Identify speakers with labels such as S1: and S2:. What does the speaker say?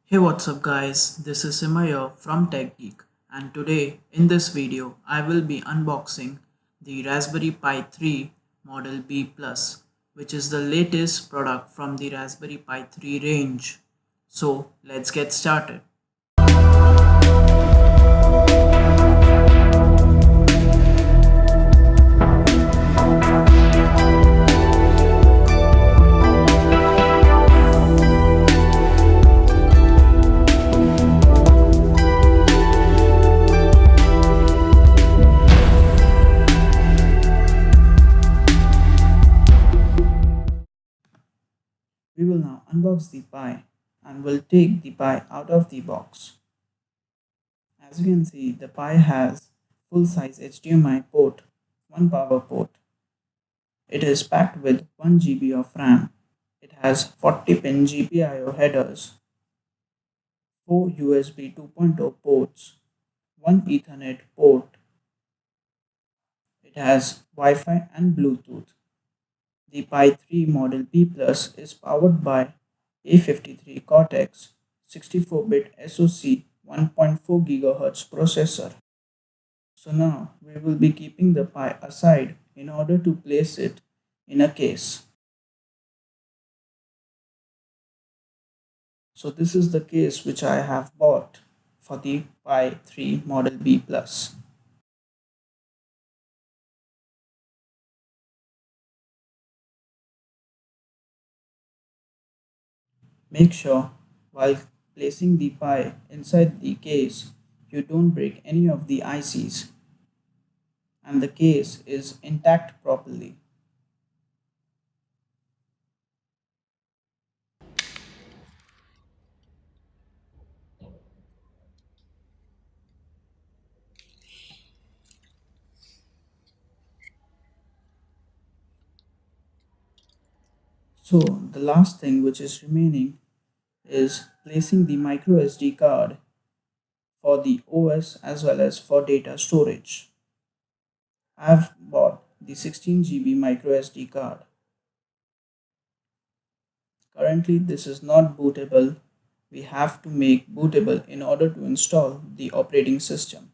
S1: Hey, what's up guys, this is Simaya from Tech Geek, and today in this video I will be unboxing the Raspberry Pi 3 Model B Plus, which is the latest product from the Raspberry Pi 3 range. So let's get started. We will now unbox the Pi and will take the Pi out of the box. As you can see, the Pi has full-size HDMI port, one power port. It is packed with 1 GB of RAM. It has 40-pin GPIO headers, 4 USB 2.0 ports, 1 Ethernet port. It has Wi-Fi and Bluetooth. The Pi 3 Model B Plus is powered by A53 Cortex 64-bit SoC 1.4 GHz processor. So now we will be keeping the Pi aside in order to place it in a case. So this is the case which I have bought for the Pi 3 Model B Plus. Make sure while placing the Pi inside the case, you don't break any of the ICs and the case is intact properly. So the last thing which is remaining is placing the micro SD card for the OS as well as for data storage. I have bought the 16 GB micro SD card. Currently this is not bootable. We have to make bootable in order to install the operating system.